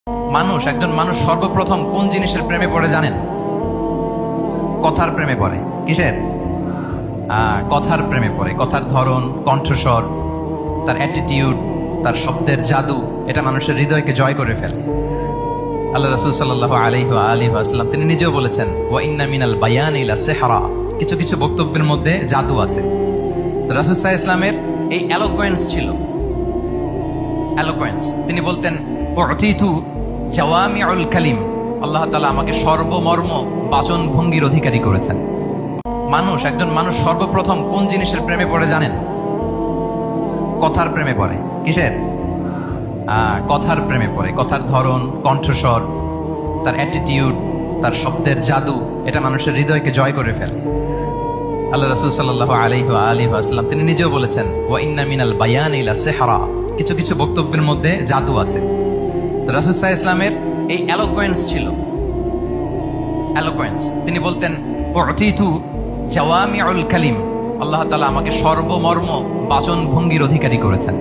একজন মানুষ সর্বপ্রথম কোন জিনিসের প্রেমে পড়ে জানেন? কথার প্রেমে পড়ে। কিসের? কথার প্রেমে পড়ে। কথার ধরন, কণ্ঠস্বর, তার অ্যাটিটিউড, তার শব্দের জাদু, এটা মানুষের হৃদয়কে জয় করে ফেলে। আল্লাহ রাসূল সাল্লাল্লাহু আলাইহি ওয়াসাল্লাম তিনি নিজেও বলেছেন, ওয়া ইন্না মিনাল বায়ানি লা সিহরা, কিছু কিছু বক্তব্যের মধ্যে জাদু আছে। তো রাসূল সাল্লাল্লাহু আলাইহি ওয়াসাল্লামের এই এলোকোয়েন্স ছিল। এলোকোয়েন্স, তিনি বলতেন, উতিতু জাওয়ামিউল কালিম, আল্লাহ তাআলা আমাকে সর্বমর্ম বাচন ভঙ্গির অধিকারী করেছেন। একজন মানুষ সর্বপ্রথম কোন জিনিসের প্রেমে পড়ে জানেন? কথার প্রেমে পড়ে। কিসের? কথার প্রেমে পড়ে। কথার ধরন, কণ্ঠস্বর, তার অ্যাটিটিউড, তার শব্দের জাদু, এটা মানুষের হৃদয়কে জয় করে ফেলে। আল্লাহ রাসূল সাল্লাল্লাহু আলাইহি ওয়াসাল্লাম তিনি নিজেও বলেছেন, ওয়া ইন্না মিনাল বায়ানি লা সিহরা, কিছু কিছু বক্তব্যের মধ্যে জাদু আছে। তো রাসূল সাল্লাল্লাহু আলাইহি ওয়াসাল্লামের এই এলোকোয়েন্স ছিল। এলোকোয়েন্স, তিনি বলতেন, উতিতু জাওয়ামিউল কালিম, আল্লাহ তাআলা আমাকে সর্বমর্ম বাচন ভঙ্গির অধিকারী করেছেন।